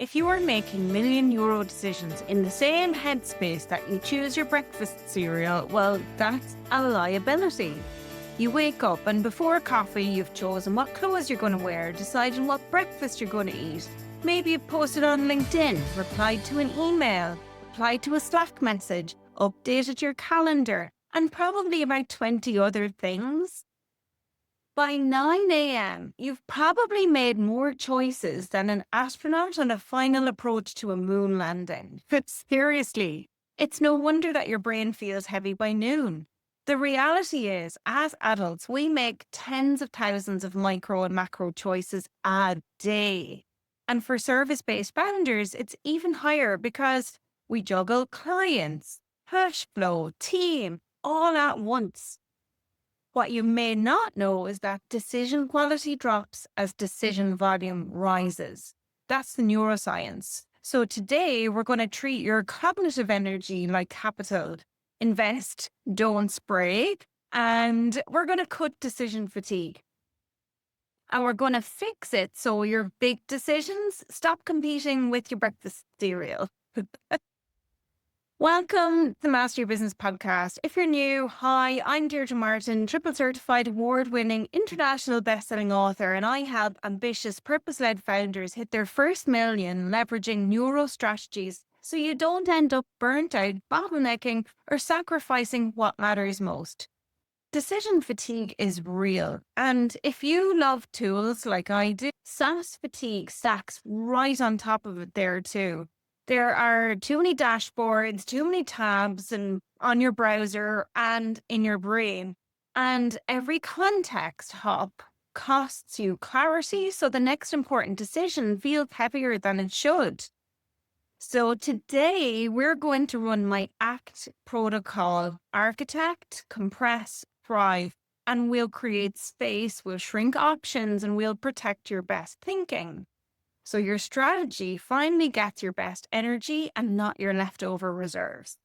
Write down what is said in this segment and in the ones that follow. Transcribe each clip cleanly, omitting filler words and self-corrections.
If you are making €1,000,000 decisions in the same headspace that you choose your breakfast cereal, well, that's a liability. You wake up and before coffee, you've chosen what clothes you're going to wear, deciding what breakfast you're going to eat. Maybe you've posted on LinkedIn, replied to an email, replied to a Slack message, updated your calendar, and probably about 20 other things. By 9 a.m., you've probably made more choices than an astronaut on a final approach to a moon landing. But seriously, it's no wonder that your brain feels heavy by noon. The reality is, as adults, we make tens of thousands of micro and macro choices a day. And for service-based founders, it's even higher because we juggle clients, cash flow, team, all at once. What you may not know is that decision quality drops as decision volume rises. That's the neuroscience. So today we're going to treat your cognitive energy like capital. Invest, don't spray. And we're going to cut decision fatigue. And we're going to fix it so your big decisions stop competing with your breakfast cereal. Welcome to the Master Your Business podcast. If you're new, hi, I'm Deirdre Martin, triple certified award-winning international best-selling author, and I help ambitious, purpose-led founders hit their first million leveraging neuro strategies so you don't end up burnt out, bottlenecking, or sacrificing what matters most. Decision fatigue is real, and if you love tools like I do, SaaS fatigue stacks right on top of it there too. There are too many dashboards, too many tabs and on your browser and in your brain. And every context hop costs you clarity, so the next important decision feels heavier than it should. So today we're going to run my ACT protocol: architect, compress, thrive, and we'll create space, we'll shrink options, and we'll protect your best thinking. So your strategy finally gets your best energy and not your leftover reserves.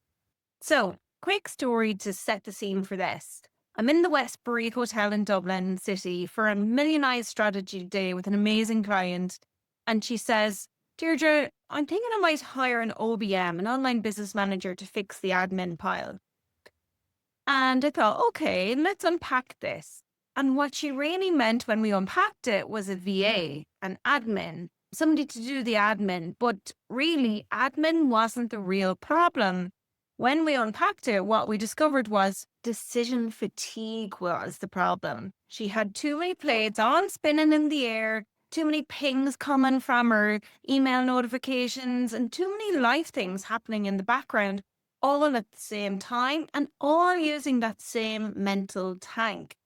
So, quick story to set the scene for this. I'm in the Westbury Hotel in Dublin City for a millionized strategy day with an amazing client. And she says, Deirdre, I'm thinking I might hire an OBM, an online business manager, to fix the admin pile. And I thought, okay, let's unpack this. And what she really meant when we unpacked it was a VA, an admin, somebody to do the admin. But really, admin wasn't the real problem. When we unpacked it, what we discovered was decision fatigue was the problem. She had too many plates all spinning in the air, too many pings coming from her email notifications, and too many life things happening in the background, all at the same time, and all using that same mental tank.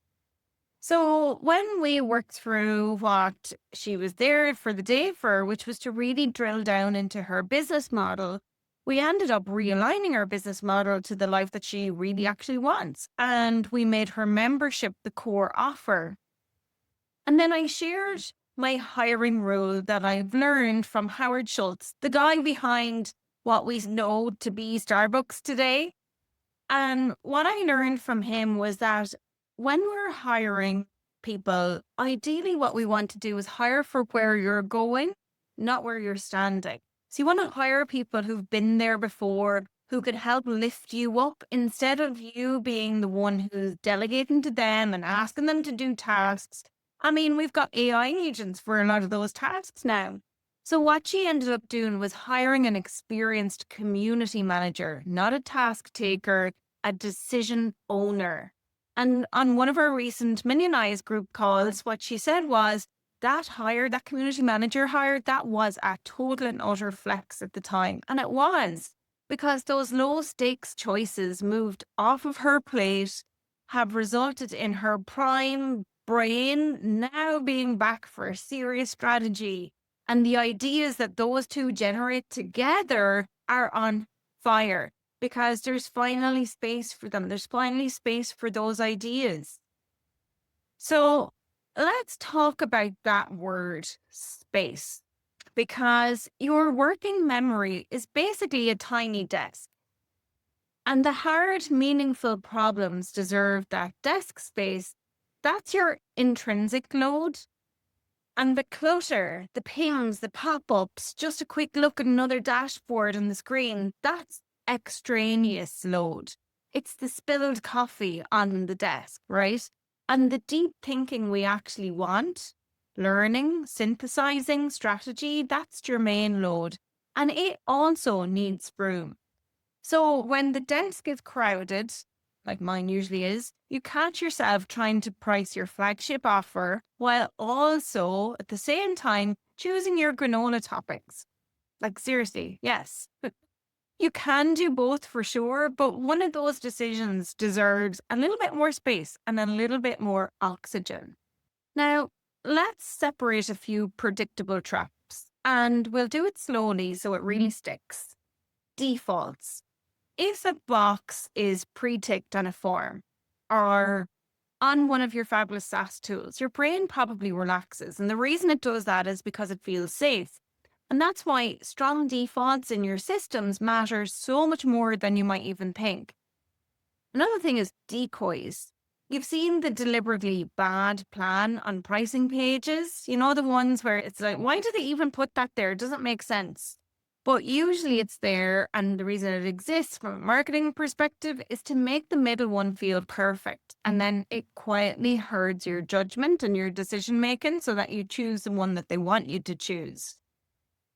So when we worked through what she was there for the day for, which was to really drill down into her business model, we ended up realigning our business model to the life that she really actually wants. And we made her membership the core offer. And then I shared my hiring rule that I've learned from Howard Schultz, the guy behind what we know to be Starbucks today. And what I learned from him was that when we're hiring people, ideally what we want to do is hire for where you're going, not where you're standing. So you want to hire people who've been there before, who could help lift you up instead of you being the one who's delegating to them and asking them to do tasks. I mean, we've got AI agents for a lot of those tasks now. So what she ended up doing was hiring an experienced community manager, not a task taker, a decision owner. And on one of our recent Millionized group calls, what she said was that community manager hire, that was a total and utter flex at the time. And it was, because those low stakes choices moved off of her plate have resulted in her prime brain now being back for a serious strategy. And the ideas that those two generate together are on fire, because there's finally space for them. There's finally space for those ideas. So let's talk about that word, space, because your working memory is basically a tiny desk. And the hard, meaningful problems deserve that desk space. That's your intrinsic load. And the clutter, the pings, the pop-ups, just a quick look at another dashboard on the screen, that's extraneous load. It's the spilled coffee on the desk, right? And the deep thinking we actually want, learning, synthesizing, strategy, that's your main load. And it also needs room. So when the desk is crowded, like mine usually is, you catch yourself trying to price your flagship offer while also at the same time choosing your granola toppings. Like seriously, yes. You can do both for sure, but one of those decisions deserves a little bit more space and a little bit more oxygen. Now, let's separate a few predictable traps and we'll do it slowly so it really sticks. Defaults. If a box is pre-ticked on a form or on one of your fabulous SaaS tools, your brain probably relaxes. And the reason it does that is because it feels safe. And that's why strong defaults in your systems matter so much more than you might even think. Another thing is decoys. You've seen the deliberately bad plan on pricing pages, you know, the ones where it's like, why do they even put that there? It doesn't make sense. But usually it's there, and the reason it exists from a marketing perspective is to make the middle one feel perfect. And then it quietly herds your judgment and your decision making so that you choose the one that they want you to choose.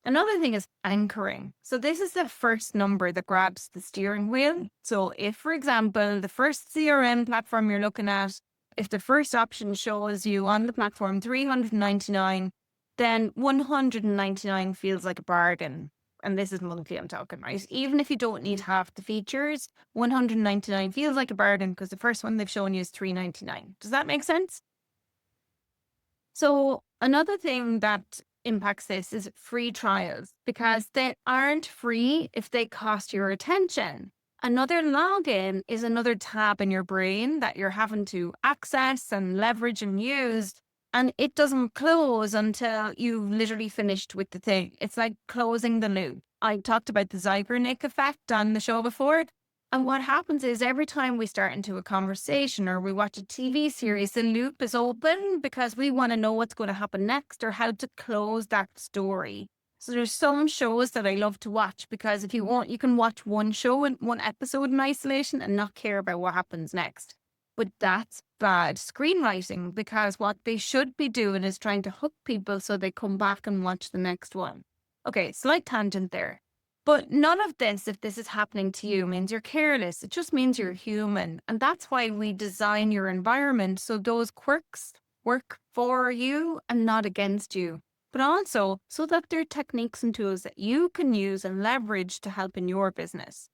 Another thing is anchoring. So this is the first number that grabs the steering wheel. So if, for example, the first CRM platform you're looking at, if the first option shows you on the platform 399, then 199 feels like a bargain. And this is monthly I'm talking, right? Even if you don't need half the features, 199 feels like a bargain because the first one they've shown you is 399. Does that make sense? So another thing that impacts this is free trials because they aren't free if they cost your attention. Another login is another tab in your brain that you're having to access and leverage and use. And it doesn't close until you've literally finished with the thing. It's like closing the loop. I talked about the Zeigarnik effect on the show before. And what happens is every time we start into a conversation or we watch a TV series, the loop is open because we want to know what's going to happen next or how to close that story. So there's some shows that I love to watch because if you want, you can watch one show and one episode in isolation and not care about what happens next. But that's bad screenwriting because what they should be doing is trying to hook people so they come back and watch the next one. Okay, slight tangent there. But none of this, if this is happening to you, means you're careless. It just means you're human. And that's why we design your environment so those quirks work for you and not against you. But also so that they're techniques and tools that you can use and leverage to help in your business.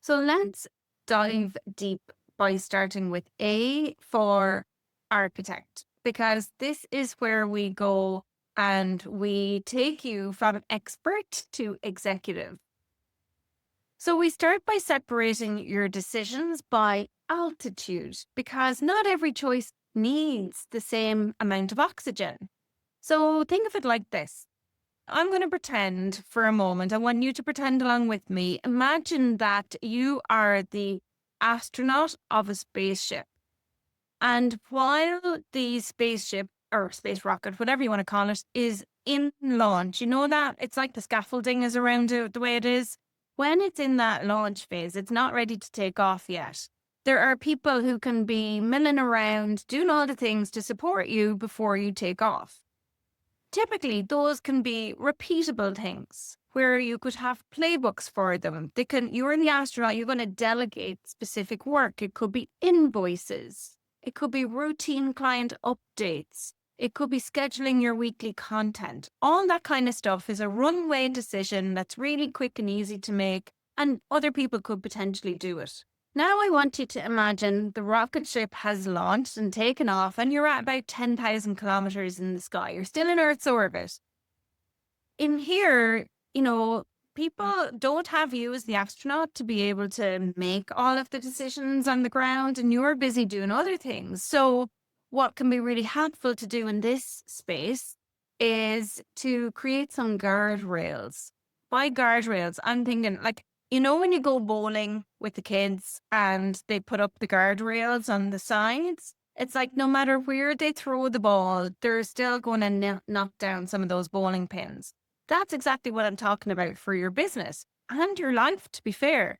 So let's dive deep by starting with A for architect, because this is where we go and we take you from expert to executive. So we start by separating your decisions by altitude because not every choice needs the same amount of oxygen. So think of it like this. I'm going to pretend for a moment. I want you to pretend along with me. Imagine that you are the astronaut of a spaceship. And while the spaceship or space rocket, whatever you want to call it, is in launch, you know that it's like the scaffolding is around it the way it is. When it's in that launch phase, it's not ready to take off yet. There are people who can be milling around, doing all the things to support you before you take off. Typically, those can be repeatable things where you could have playbooks for them. You're the astronaut, you're going to delegate specific work. It could be invoices. It could be routine client updates. It could be scheduling your weekly content. All that kind of stuff is a runway decision that's really quick and easy to make, and other people could potentially do it. Now I want you to imagine the rocket ship has launched and taken off and you're at about 10,000 kilometers in the sky. You're still in Earth's orbit. In here, people don't have you as the astronaut to be able to make all of the decisions on the ground and you're busy doing other things. So what can be really helpful to do in this space is to create some guardrails. By guardrails, I'm thinking when you go bowling with the kids and they put up the guardrails on the sides, It's like no matter where they throw the ball, they're still going to knock down some of those bowling pins. That's exactly what I'm talking about for your business and your life, to be fair.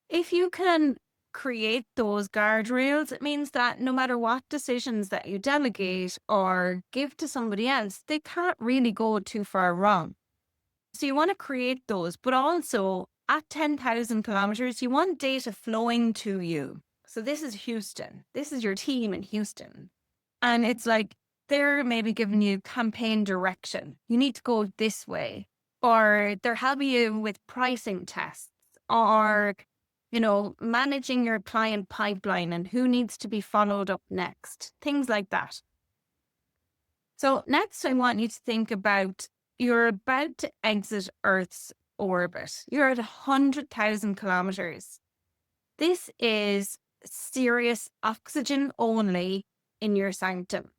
If you can create those guardrails, it means that no matter what decisions that you delegate or give to somebody else, they can't really go too far wrong. So you want to create those, but also at 10,000 kilometers, you want data flowing to you. So this is Houston. This is your team in Houston. And it's like they're maybe giving you campaign direction. You need to go this way. Or they're helping you with pricing tests or, managing your client pipeline and who needs to be followed up next. Things like that. So next, I want you to think about you're about to exit Earth's orbit. You're at 100,000 kilometers. This is serious oxygen only in your sanctum.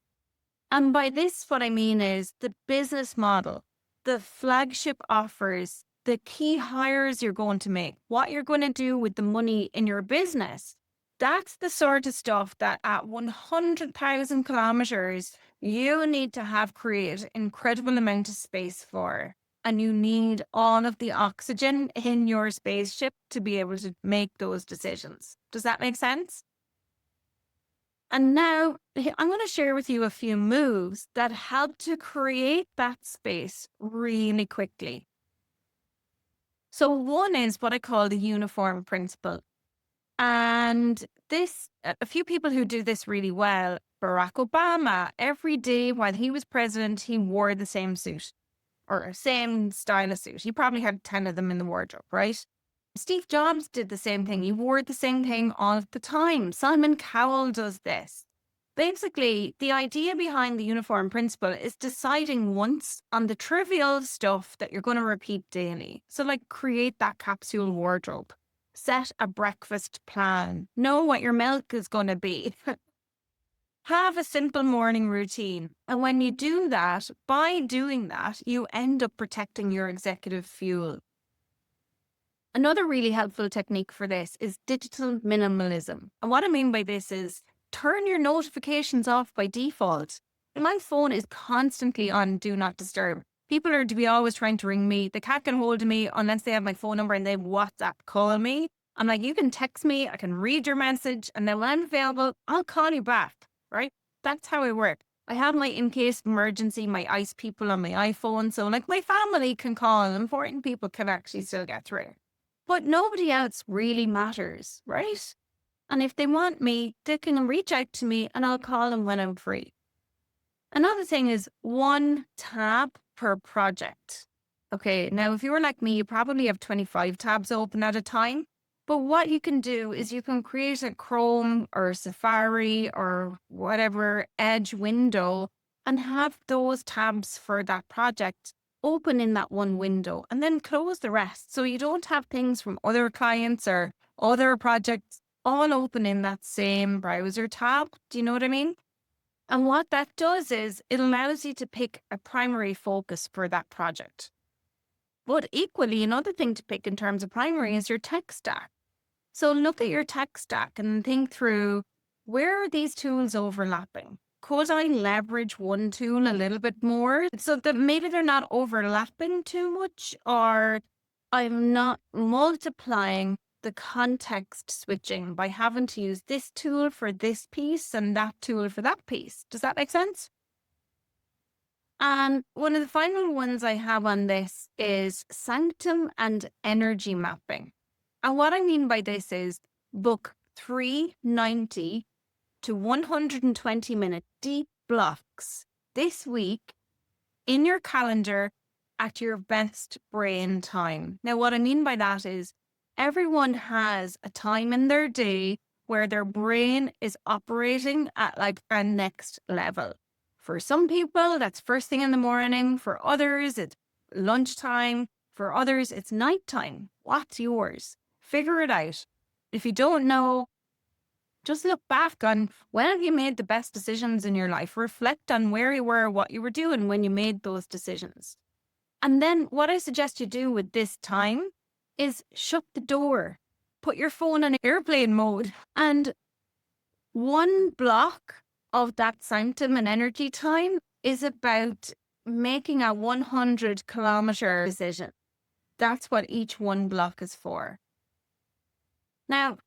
And by this, what I mean is the business model, the flagship offers, the key hires you're going to make, what you're going to do with the money in your business. That's the sort of stuff that at 100,000 kilometers, you need to have created incredible amount of space for. And you need all of the oxygen in your spaceship to be able to make those decisions. Does that make sense? And now I'm going to share with you a few moves that help to create that space really quickly. So one is what I call the uniform principle. And this, a few people who do this really well, Barack Obama, every day while he was president, he wore the same suit or same style of suit. He probably had 10 of them in the wardrobe, right? Steve Jobs did the same thing. He wore the same thing all the time. Simon Cowell does this. Basically, the idea behind the uniform principle is deciding once on the trivial stuff that you're going to repeat daily. So like create that capsule wardrobe, set a breakfast plan, know what your milk is going to be. Have a simple morning routine. And when you do that, by doing that, you end up protecting your executive fuel. Another really helpful technique for this is digital minimalism. And what I mean by this is turn your notifications off by default. My phone is constantly on do not disturb. People are to be always trying to ring me. They can't get hold of me unless they have my phone number and they WhatsApp call me. I'm like, you can text me, I can read your message, and then when I'm available, I'll call you back, right? That's how I work. I have my in case of emergency, my ICE people on my iPhone. So like my family can call, important people can actually still get through. But nobody else really matters, right? And if they want me, they can reach out to me and I'll call them when I'm free. Another thing is one tab per project. Okay, now if you were like me, you probably have 25 tabs open at a time. But what you can do is you can create a Chrome or Safari or whatever Edge window and have those tabs for that project open in that one window and then close the rest. So you don't have things from other clients or other projects all open in that same browser tab. Do you know what I mean? And what that does is it allows you to pick a primary focus for that project. But equally, another thing to pick in terms of primary is your tech stack. So look at your tech stack and think through, where are these tools overlapping? Could I leverage one tool a little bit more so that maybe they're not overlapping too much, or I'm not multiplying the context switching by having to use this tool for this piece and that tool for that piece. Does that make sense? And one of the final ones I have on this is Sanctum and energy mapping. And what I mean by this is book 390 to 120-minute deep blocks this week in your calendar at your best brain time. Now, what I mean by that is everyone has a time in their day where their brain is operating at like a next level. For some people, that's first thing in the morning. For others, it's lunchtime. For others, it's nighttime. What's yours? Figure it out. If you don't know, just look back on when have you made the best decisions in your life. Reflect on where you were, what you were doing when you made those decisions. And then what I suggest you do with this time is shut the door. Put your phone on airplane mode. And one block of that Sanctum and energy time is about making a 100-kilometer decision. That's what each one block is for. Now,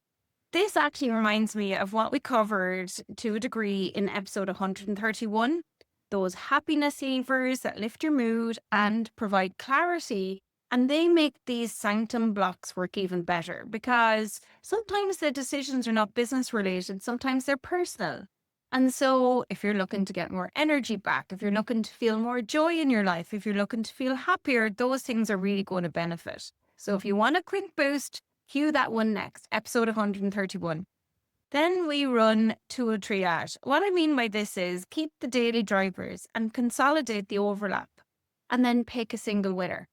this actually reminds me of what we covered to a degree in episode 131, those happiness levers that lift your mood and provide clarity. And they make these Sanctum blocks work even better because sometimes the decisions are not business related, sometimes they're personal. And so if you're looking to get more energy back, if you're looking to feel more joy in your life, if you're looking to feel happier, those things are really going to benefit. So if you want a quick boost, cue that one next, episode 131. Then we run to a triage. What I mean by this is keep the daily drivers and consolidate the overlap, and then pick a single winner.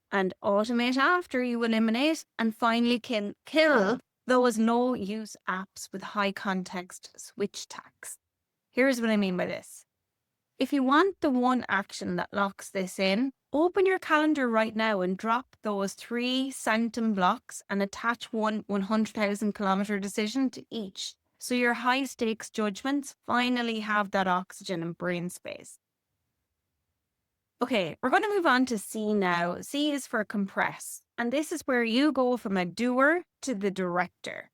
And automate after you eliminate, and finally can kill those no-use apps with high context switch tags. Here's what I mean by this. If you want the one action that locks this in, open your calendar right now and drop those 3 Sanctum blocks and attach one 100,000-kilometer decision to each. So your high-stakes judgments finally have that oxygen and brain space. Okay, we're going to move on to C now. C is for compress. And this is where you go from a doer to the director.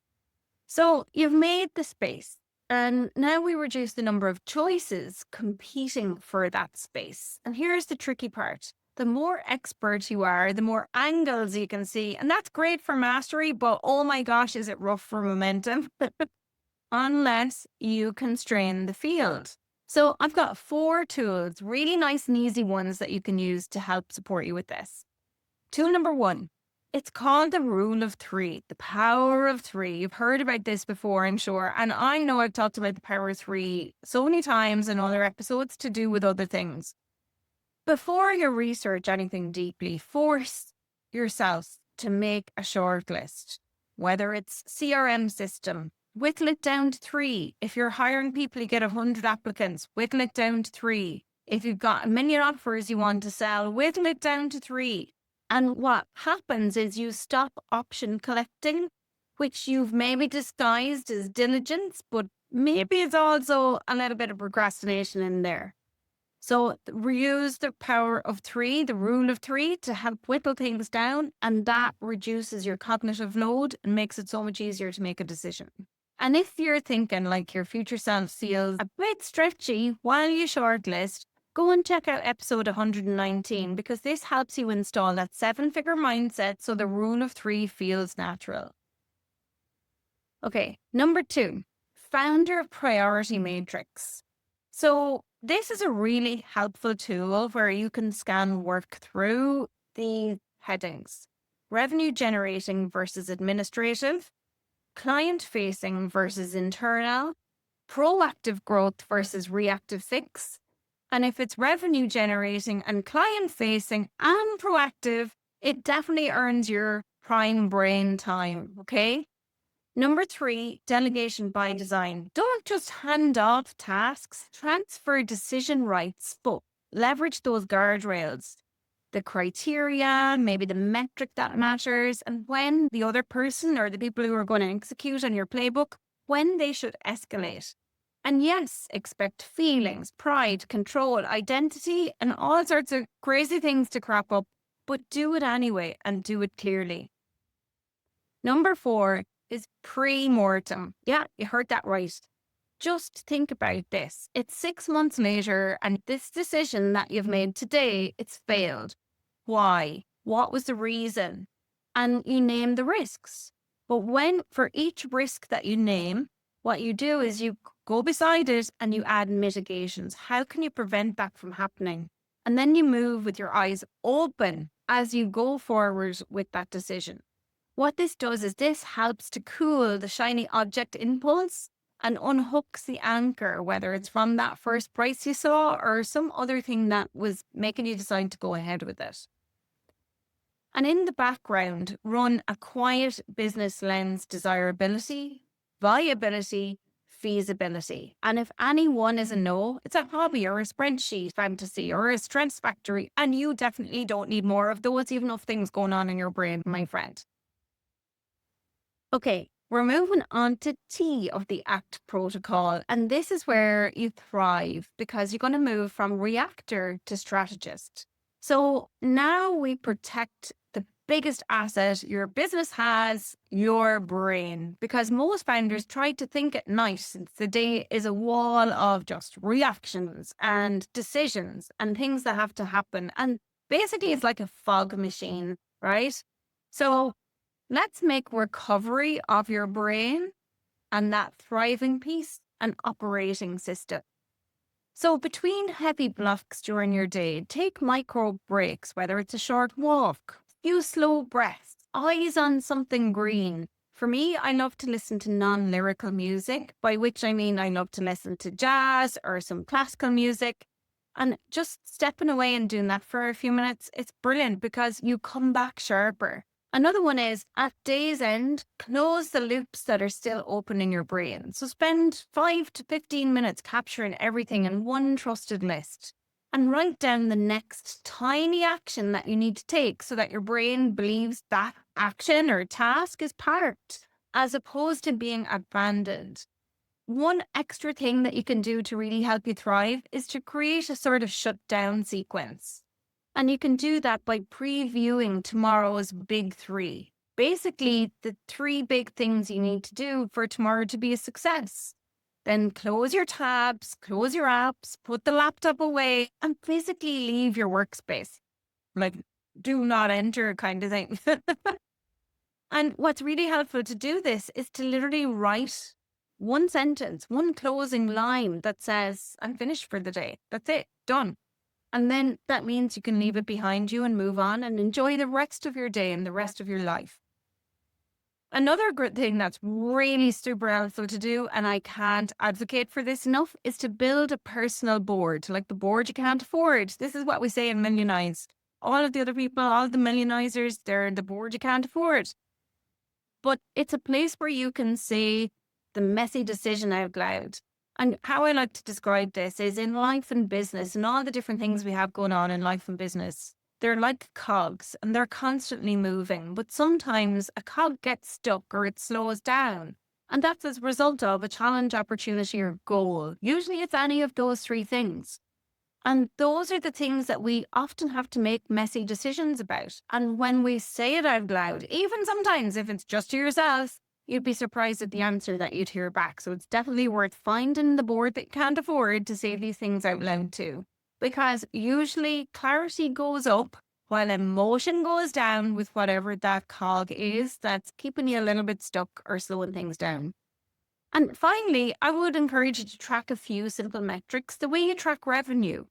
So you've made the space. And now we reduce the number of choices competing for that space. And here's the tricky part. The more expert you are, the more angles you can see. And that's great for mastery, but oh my gosh, is it rough for momentum? Unless you constrain the field. So I've got 4 tools, really nice and easy ones that you can use to help support you with this. Tool number 1. It's called the rule of 3, the power of 3. You've heard about this before, I'm sure. And I know I've talked about the power of 3 so many times in other episodes to do with other things. Before you research anything deeply, force yourself to make a short list, whether it's CRM system, whittle it down to 3. If you're hiring people, you get 100 applicants, whittle it down to 3. If you've got a million offers you want to sell, whittle it down to 3. And what happens is you stop option collecting, which you've maybe disguised as diligence, but maybe it's also a little bit of procrastination in there. So reuse the power of 3, the rule of 3, to help whittle things down, and that reduces your cognitive load and makes it so much easier to make a decision. And if you're thinking like your future self feels a bit stretchy while you shortlist, go and check out episode 119 because this helps you install that 7-figure mindset so the rule of 3 feels natural. Okay, number 2, founder priority matrix. So this is a really helpful tool where you can scan work through the headings: revenue generating versus administrative, client facing versus internal, proactive growth versus reactive fix. And if it's revenue generating and client facing and proactive, it definitely earns your prime brain time, okay? Number 3, delegation by design. Don't just hand off tasks, transfer decision rights, but leverage those guardrails, the criteria, maybe the metric that matters, and when the other person or the people who are going to execute on your playbook, when they should escalate. And yes, expect feelings, pride, control, identity, and all sorts of crazy things to crop up, but do it anyway and do it clearly. Number 4 is pre-mortem. Yeah, you heard that right. Just think about this. It's 6 months later, and this decision that you've made today, it's failed. Why? What was the reason? And you name the risks. But for each risk that you name, what you do is you go beside it and you add mitigations. How can you prevent that from happening? And then you move with your eyes open as you go forward with that decision. What this does is this helps to cool the shiny object impulse and unhooks the anchor, whether it's from that first price you saw or some other thing that was making you decide to go ahead with it. And in the background, run a quiet business lens: desirability, viability, feasibility. And if any one is a no, it's a hobby or a spreadsheet fantasy or a stress factory, and you definitely don't need more of those. You've enough things going on in your brain, my friend. Okay, We're moving on to T of the ACT protocol. And this is where you thrive because you're going to move from reactor to strategist. So now we protect the biggest asset your business has, your brain, because most founders try to think at night since the day is a wall of just reactions and decisions and things that have to happen. And basically, it's like a fog machine, right? So let's make recovery of your brain and that thriving piece an operating system. So between heavy blocks during your day, take micro breaks, whether it's a short walk, few slow breaths, eyes on something green. For me, I love to listen to non-lyrical music, by which I mean I love to listen to jazz or some classical music. And just stepping away and doing that for a few minutes, it's brilliant because you come back sharper. Another one is at day's end, close the loops that are still open in your brain. So spend 5 to 15 minutes capturing everything in one trusted list and write down the next tiny action that you need to take so that your brain believes that action or task is part as opposed to being abandoned. One extra thing that you can do to really help you thrive is to create a sort of shutdown sequence. And you can do that by previewing tomorrow's big three. Basically, the three big things you need to do for tomorrow to be a success. Then close your tabs, close your apps, put the laptop away, and physically leave your workspace. Like, do not enter kind of thing. And what's really helpful to do this is to literally write one sentence, one closing line that says, I'm finished for the day. That's it, done. And then that means you can leave it behind you and move on and enjoy the rest of your day and the rest of your life. Another good thing that's really super helpful to do, and I can't advocate for this enough, is to build a personal board, like the board you can't afford. This is what we say in Millionize. All of the other people, all the millionizers, they're the board you can't afford. But it's a place where you can say the messy decision out loud. And how I like to describe this is in life and business and all the different things we have going on in life and business, they're like cogs and they're constantly moving. But sometimes a cog gets stuck or it slows down. And that's as a result of a challenge, opportunity, or goal. Usually it's any of those three things. And those are the things that we often have to make messy decisions about. And when we say it out loud, even sometimes if it's just to yourself, you'd be surprised at the answer that you'd hear back. So it's definitely worth finding the board that you can't afford to say these things out loud too. Because usually clarity goes up while emotion goes down with whatever that cog is that's keeping you a little bit stuck or slowing things down. And finally, I would encourage you to track a few simple metrics the way you track revenue.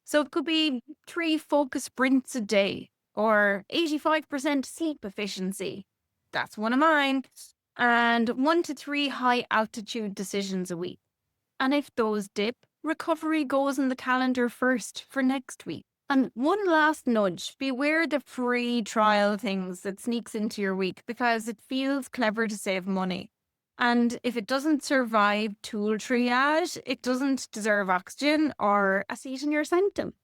So it could be 3 focus sprints a day or 85% sleep efficiency. That's one of mine. And 1 to 3 high altitude decisions a week. And if those dip, recovery goes in the calendar first for next week. And one last nudge, beware the free trial things that sneaks into your week because it feels clever to save money. And if it doesn't survive tool triage, it doesn't deserve oxygen or a seat in your sanctum.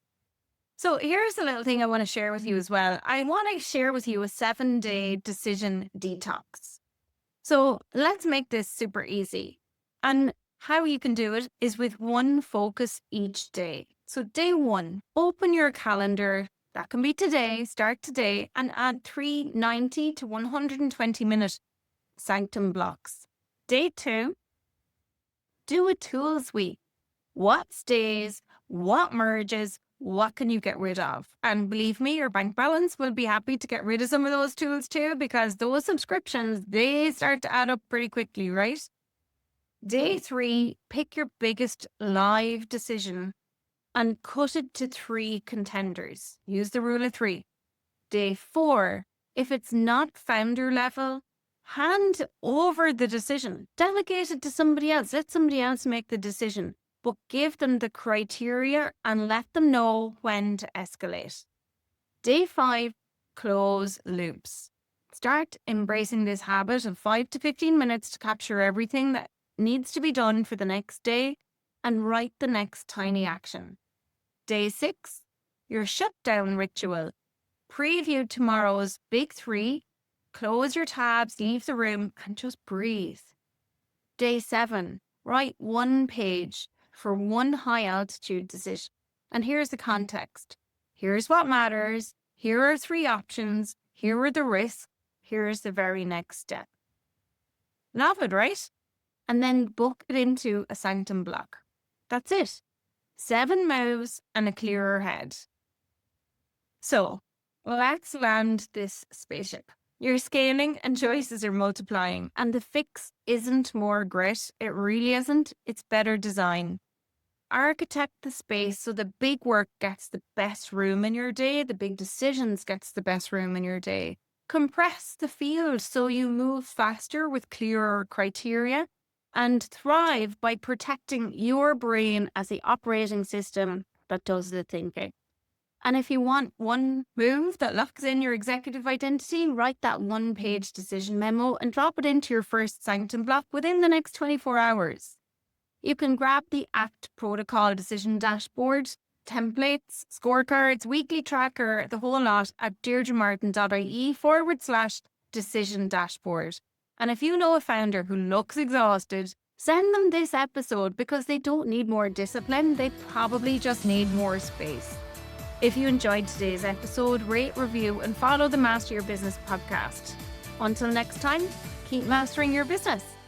So here's a little thing I want to share with you as well. I want to share with you a 7-day decision detox. So let's make this super easy. And how you can do it is with one focus each day. So day 1, open your calendar. That can be today, start today, and add 3 90 to 120 minute Sanctum blocks. Day 2, do a tools week. What stays, what merges, what can you get rid of? And believe me, your bank balance will be happy to get rid of some of those tools too, because those subscriptions, they start to add up pretty quickly, right? Day 3, pick your biggest live decision and cut it to 3 contenders. Use the rule of 3. Day 4, if it's not founder level, hand over the decision. Delegate it to somebody else. Let somebody else make the decision. But give them the criteria and let them know when to escalate. Day 5, close loops. Start embracing this habit of 5 to 15 minutes to capture everything that needs to be done for the next day and write the next tiny action. Day 6, your shutdown ritual. Preview tomorrow's big 3 Close your tabs, leave the room, and just breathe. Day 7, write 1 page for one high altitude decision. And here's the context. Here's what matters. Here are 3 options. Here are the risks. Here's the very next step. Love it, right? And then book it into a Sanctum block. That's it. 7 moves and a clearer head. So let's land this spaceship. You're scaling and choices are multiplying. And the fix isn't more grit. It really isn't. It's better design. Architect the space so the big work gets the best room in your day. The big decisions gets the best room in your day. Compress the field so you move faster with clearer criteria. And thrive by protecting your brain as the operating system that does the thinking. And if you want one move that locks in your executive identity, write that 1-page decision memo and drop it into your first Sanctum block within the next 24 hours. You can grab the ACT protocol decision dashboard, templates, scorecards, weekly tracker, the whole lot at deirdremartin.ie/decision dashboard. And if you know a founder who looks exhausted, send them this episode because they don't need more discipline, they probably just need more space. If you enjoyed today's episode, rate, review, and follow the Master Your Business podcast. Until next time, keep mastering your business.